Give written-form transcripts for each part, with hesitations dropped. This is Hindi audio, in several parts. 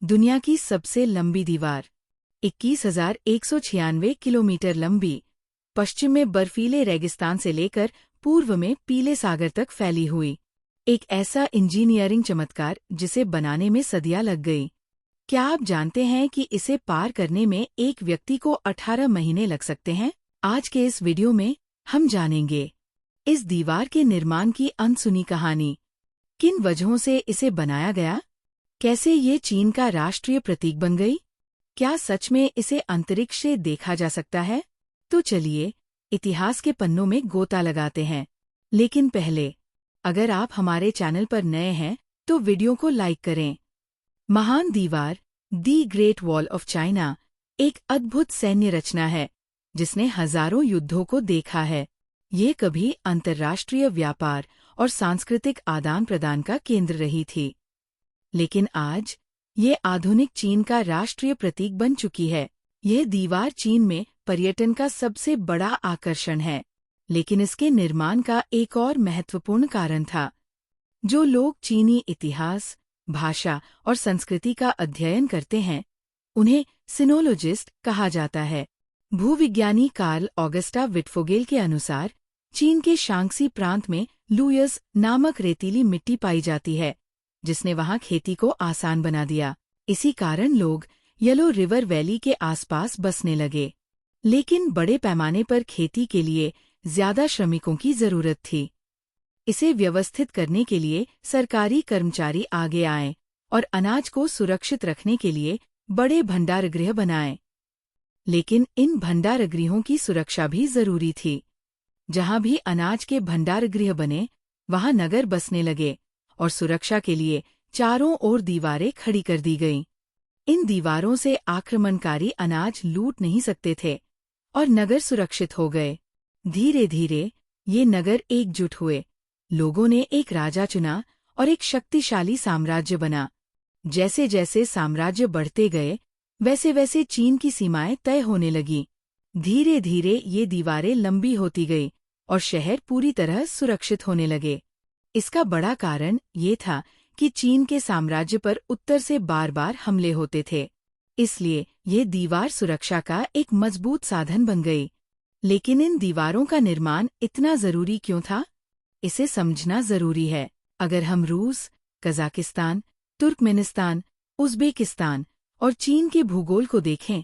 दुनिया की सबसे लंबी दीवार 21,196 किलोमीटर लंबी, पश्चिम में बर्फीले रेगिस्तान से लेकर पूर्व में पीले सागर तक फैली हुई एक ऐसा इंजीनियरिंग चमत्कार जिसे बनाने में सदियां लग गई। क्या आप जानते हैं कि इसे पार करने में एक व्यक्ति को 18 महीने लग सकते हैं? आज के इस वीडियो में हम जानेंगे इस दीवार के निर्माण की अनसुनी कहानी, किन वजहों से इसे बनाया गया, कैसे ये चीन का राष्ट्रीय प्रतीक बन गई, क्या सच में इसे अंतरिक्ष से देखा जा सकता है? तो चलिए इतिहास के पन्नों में गोता लगाते हैं। लेकिन पहले, अगर आप हमारे चैनल पर नए हैं तो वीडियो को लाइक करें। महान दीवार the great wall of China एक अद्भुत सैन्य रचना है जिसने हजारों युद्धों को देखा है। ये कभी अंतर्राष्ट्रीय व्यापार और सांस्कृतिक आदान प्रदान का केंद्र रही थी, लेकिन आज ये आधुनिक चीन का राष्ट्रीय प्रतीक बन चुकी है। यह दीवार चीन में पर्यटन का सबसे बड़ा आकर्षण है, लेकिन इसके निर्माण का एक और महत्वपूर्ण कारण था। जो लोग चीनी इतिहास, भाषा और संस्कृति का अध्ययन करते हैं, उन्हें सिनोलॉजिस्ट कहा जाता है। भूविज्ञानी कार्ल ऑगस्टा विटफोगेल के अनुसार, चीन के शांक्सी प्रांत में लुयस नामक रेतीली मिट्टी पाई जाती है, जिसने वहां खेती को आसान बना दिया। इसी कारण लोग येलो रिवर वैली के आसपास बसने लगे। लेकिन बड़े पैमाने पर खेती के लिए ज्यादा श्रमिकों की जरूरत थी। इसे व्यवस्थित करने के लिए सरकारी कर्मचारी आगे आए और अनाज को सुरक्षित रखने के लिए बड़े भंडारगृह बनाए। लेकिन इन भंडारगृहों की सुरक्षा भी जरूरी थी। जहां भी अनाज के भंडारगृह बने, वहां नगर बसने लगे और सुरक्षा के लिए चारों ओर दीवारें खड़ी कर दी गईं। इन दीवारों से आक्रमणकारी अनाज लूट नहीं सकते थे और नगर सुरक्षित हो गए। धीरे धीरे ये नगर एकजुट हुए, लोगों ने एक राजा चुना और एक शक्तिशाली साम्राज्य बना। जैसे जैसे साम्राज्य बढ़ते गए, वैसे वैसे चीन की सीमाएं तय होने लगीं। धीरे धीरे ये दीवारें लंबी होती गई और शहर पूरी तरह सुरक्षित होने लगे। इसका बड़ा कारण ये था कि चीन के साम्राज्य पर उत्तर से बार बार हमले होते थे, इसलिए ये दीवार सुरक्षा का एक मजबूत साधन बन गई। लेकिन इन दीवारों का निर्माण इतना जरूरी क्यों था? इसे समझना जरूरी है। अगर हम रूस, कजाकिस्तान, तुर्कमेनिस्तान, उज़्बेकिस्तान और चीन के भूगोल को देखें,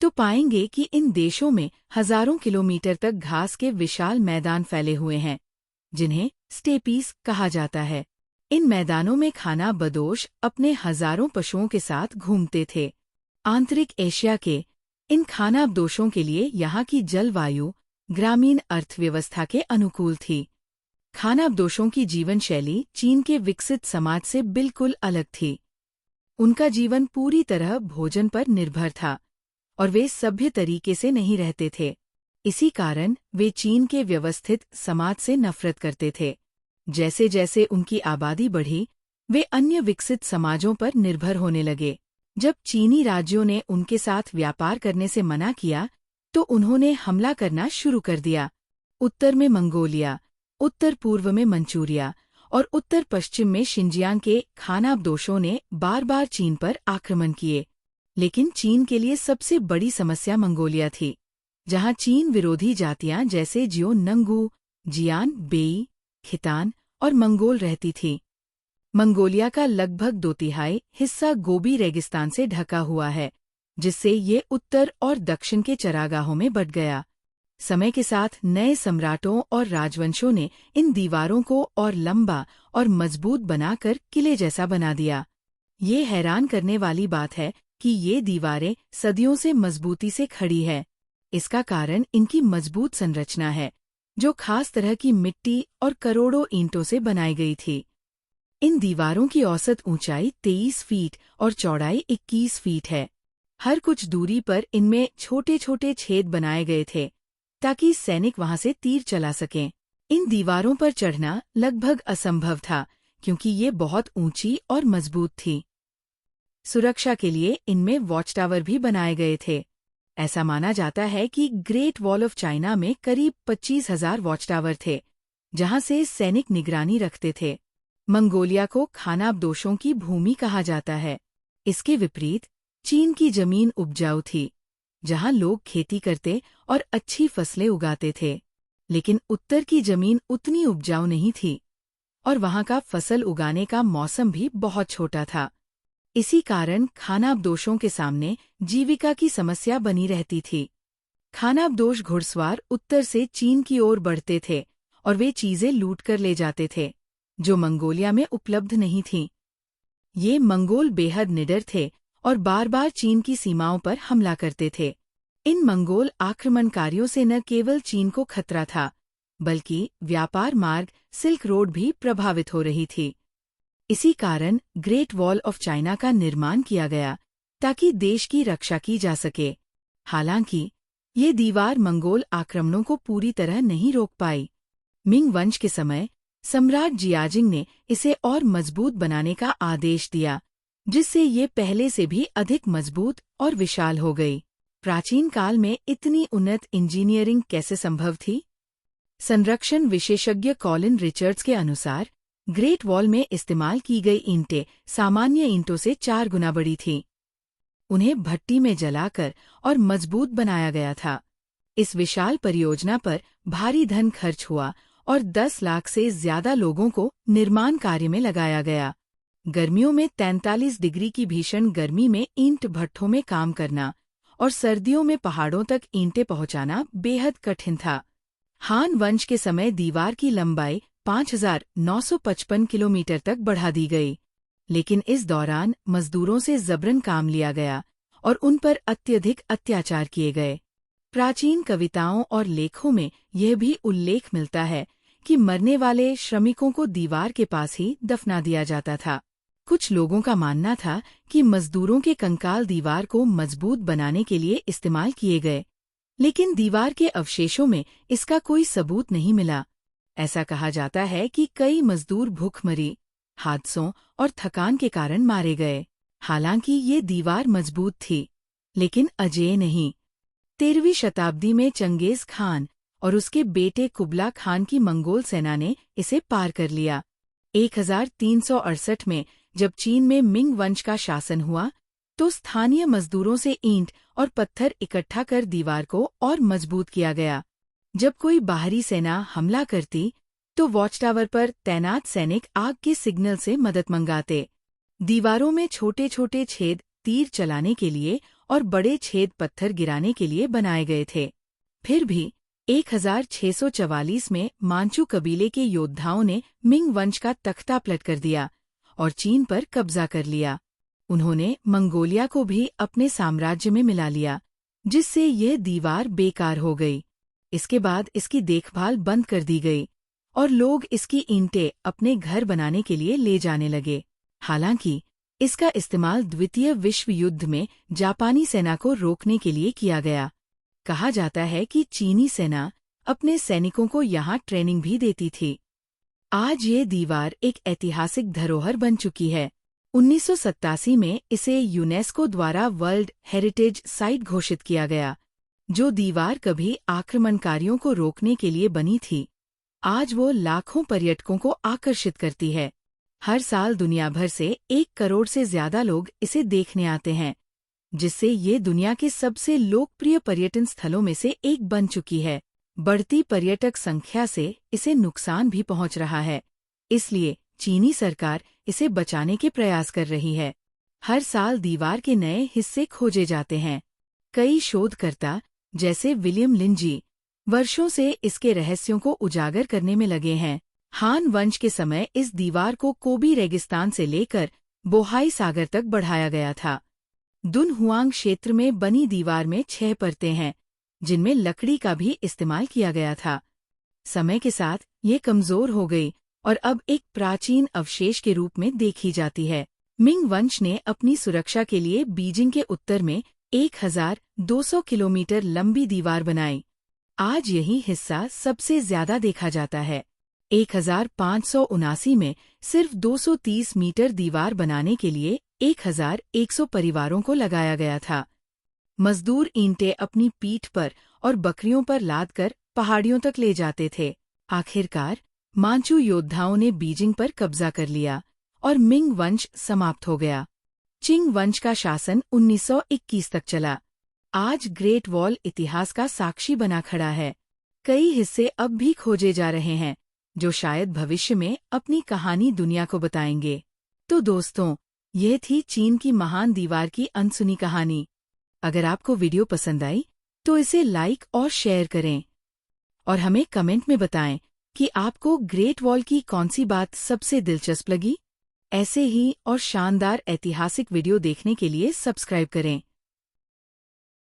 तो पाएंगे कि इन देशों में हजारों किलोमीटर तक घास के विशाल मैदान फैले हुए हैं, जिन्हें स्टेपीज कहा जाता है। इन मैदानों में खानाबदोश अपने हजारों पशुओं के साथ घूमते थे। आंतरिक एशिया के इन खानाबदोशों के लिए यहाँ की जलवायु ग्रामीण अर्थव्यवस्था के अनुकूल थी। खानाबदोशों की जीवन शैली चीन के विकसित समाज से बिल्कुल अलग थी। उनका जीवन पूरी तरह भोजन पर निर्भर था और वे सभ्य तरीके से नहीं रहते थे। इसी कारण वे चीन के व्यवस्थित समाज से नफरत करते थे। जैसे जैसे उनकी आबादी बढ़ी, वे अन्य विकसित समाजों पर निर्भर होने लगे। जब चीनी राज्यों ने उनके साथ व्यापार करने से मना किया, तो उन्होंने हमला करना शुरू कर दिया। उत्तर में मंगोलिया, उत्तर पूर्व में मंचूरिया और उत्तर पश्चिम में शिनजियांग के खानाबदोशों ने बार बार चीन पर आक्रमण किए। लेकिन चीन के लिए सबसे बड़ी समस्या मंगोलिया थी, जहां चीन विरोधी जातियां जैसे जियो नंगू, जियान, बेई, खितान और मंगोल रहती थी। मंगोलिया का लगभग 2/3 हिस्सा गोबी रेगिस्तान से ढका हुआ है, जिससे ये उत्तर और दक्षिण के चरागाहों में बंट गया। समय के साथ नए सम्राटों और राजवंशों ने इन दीवारों को और लंबा और मजबूत बनाकर किले जैसा बना दिया। ये हैरान करने वाली बात है कि ये दीवारें सदियों से मजबूती से खड़ी है। इसका कारण इनकी मजबूत संरचना है, जो खास तरह की मिट्टी और करोड़ों ईंटों से बनाई गई थी। इन दीवारों की औसत ऊंचाई 23 फीट और चौड़ाई 21 फीट है। हर कुछ दूरी पर इनमें छोटे छोटे छेद बनाए गए थे, ताकि सैनिक वहां से तीर चला सकें। इन दीवारों पर चढ़ना लगभग असंभव था, क्योंकि ये बहुत ऊंची और मजबूत थी। सुरक्षा के लिए इनमें वॉच टावर भी बनाए गए थे। ऐसा माना जाता है कि ग्रेट वॉल ऑफ चाइना में करीब 25,000 वॉच टावर थे, जहां से सैनिक निगरानी रखते थे। मंगोलिया को खानाबदोशों की भूमि कहा जाता है। इसके विपरीत चीन की जमीन उपजाऊ थी, जहां लोग खेती करते और अच्छी फसलें उगाते थे। लेकिन उत्तर की जमीन उतनी उपजाऊ नहीं थी और वहां का फसल उगाने का मौसम भी बहुत छोटा था। इसी कारण खानाबदोशों के सामने जीविका की समस्या बनी रहती थी। खानाबदोश घुड़सवार उत्तर से चीन की ओर बढ़ते थे और वे चीजें लूट कर ले जाते थे, जो मंगोलिया में उपलब्ध नहीं थीं। ये मंगोल बेहद निडर थे और बार बार चीन की सीमाओं पर हमला करते थे। इन मंगोल आक्रमणकारियों से न केवल चीन को खतरा था, बल्कि व्यापार मार्ग सिल्क रोड भी प्रभावित हो रही थी। इसी कारण ग्रेट वॉल ऑफ चाइना का निर्माण किया गया, ताकि देश की रक्षा की जा सके। हालांकि ये दीवार मंगोल आक्रमणों को पूरी तरह नहीं रोक पाई। मिंग वंश के समय सम्राट जियाजिंग ने इसे और मजबूत बनाने का आदेश दिया, जिससे ये पहले से भी अधिक मजबूत और विशाल हो गई। प्राचीन काल में इतनी उन्नत इंजीनियरिंग कैसे संभव थी? संरक्षण विशेषज्ञ कॉलिन रिचर्ड्स के अनुसार ग्रेट वॉल में इस्तेमाल की गई ईंटें सामान्य ईंटों से 4 गुना बड़ी थीं। उन्हें भट्टी में जलाकर और मजबूत बनाया गया था। इस विशाल परियोजना पर भारी धन खर्च हुआ और 10 लाख से ज्यादा लोगों को निर्माण कार्य में लगाया गया। गर्मियों में 43 डिग्री की भीषण गर्मी में ईंट भट्ठों में काम करना और सर्दियों में पहाड़ों तक ईंटें पहुंचाना बेहद कठिन था। हान वंश के समय दीवार की लंबाई 5,955 किलोमीटर तक बढ़ा दी गई, लेकिन इस दौरान मजदूरों से जबरन काम लिया गया और उन पर अत्यधिक अत्याचार किए गए। प्राचीन कविताओं और लेखों में यह भी उल्लेख मिलता है कि मरने वाले श्रमिकों को दीवार के पास ही दफना दिया जाता था। कुछ लोगों का मानना था कि मजदूरों के कंकाल दीवार को मजबूत बनाने के लिए इस्तेमाल किए गए, लेकिन दीवार के अवशेषों में इसका कोई सबूत नहीं मिला। ऐसा कहा जाता है कि कई मजदूर भूखमरी, हादसों और थकान के कारण मारे गए। हालांकि ये दीवार मजबूत थी, लेकिन अजेय नहीं। 13वीं शताब्दी में चंगेज खान और उसके बेटे कुबला खान की मंगोल सेना ने इसे पार कर लिया। 1368 में जब चीन में मिंग वंश का शासन हुआ, तो स्थानीय मजदूरों से ईंट और पत्थर इकट्ठा कर दीवार को और मजबूत किया गया। जब कोई बाहरी सेना हमला करती, तो वॉच टावर पर तैनात सैनिक आग के सिग्नल से मदद मंगाते। दीवारों में छोटे छोटे छेद तीर चलाने के लिए और बड़े छेद पत्थर गिराने के लिए बनाए गए थे। फिर भी 1644 में मांचू कबीले के योद्धाओं ने मिंग वंश का तख्ता पलट कर दिया और चीन पर कब्जा कर लिया। उन्होंने मंगोलिया को भी अपने साम्राज्य में मिला लिया, जिससे यह दीवार बेकार हो गई। इसके बाद इसकी देखभाल बंद कर दी गई और लोग इसकी ईंटें अपने घर बनाने के लिए ले जाने लगे। हालांकि इसका इस्तेमाल द्वितीय विश्व युद्ध में जापानी सेना को रोकने के लिए किया गया। कहा जाता है कि चीनी सेना अपने सैनिकों को यहाँ ट्रेनिंग भी देती थी। आज ये दीवार एक ऐतिहासिक धरोहर बन चुकी है। 1987 में इसे यूनेस्को द्वारा वर्ल्ड हेरिटेज साइट घोषित किया गया। जो दीवार कभी आक्रमणकारियों को रोकने के लिए बनी थी, आज वो लाखों पर्यटकों को आकर्षित करती है। हर साल दुनिया भर से 1 करोड़ से ज्यादा लोग इसे देखने आते हैं, जिससे ये दुनिया के सबसे लोकप्रिय पर्यटन स्थलों में से एक बन चुकी है। बढ़ती पर्यटक संख्या से इसे नुकसान भी पहुंच रहा है, इसलिए चीनी सरकार इसे बचाने के प्रयास कर रही है। हर साल दीवार के नए हिस्से खोजे जाते हैं। कई शोधकर्ता, जैसे विलियम लिंजी, वर्षों से इसके रहस्यों को उजागर करने में लगे हैं। हान वंश के समय इस दीवार को कोबी रेगिस्तान से लेकर बोहाई सागर तक बढ़ाया गया था। दुनहुआंग क्षेत्र में बनी दीवार में 6 परतें हैं, जिनमें लकड़ी का भी इस्तेमाल किया गया था। समय के साथ ये कमजोर हो गई और अब एक प्राचीन अवशेष के रूप में देखी जाती है। मिंग वंश ने अपनी सुरक्षा के लिए बीजिंग के उत्तर में 1200 किलोमीटर लंबी दीवार बनाई। आज यही हिस्सा सबसे ज्यादा देखा जाता है। 1579 में सिर्फ 230 मीटर दीवार बनाने के लिए 1100 परिवारों को लगाया गया था। मजदूर ईंटें अपनी पीठ पर और बकरियों पर लादकर पहाड़ियों तक ले जाते थे। आखिरकार मांचू योद्धाओं ने बीजिंग पर कब्जा कर लिया और मिंग वंश समाप्त हो गया। चिंग वंश का शासन 1921 तक चला। आज ग्रेट वॉल इतिहास का साक्षी बना खड़ा है। कई हिस्से अब भी खोजे जा रहे हैं, जो शायद भविष्य में अपनी कहानी दुनिया को बताएंगे। तो दोस्तों, यह थी चीन की महान दीवार की अनसुनी कहानी। अगर आपको वीडियो पसंद आई, तो इसे लाइक और शेयर करें। और हमें कमेंट में बताएं कि आपको ग्रेट वॉल की कौन सी बात सबसे दिलचस्प लगी। ऐसे ही और शानदार ऐतिहासिक वीडियो देखने के लिए सब्सक्राइब करें।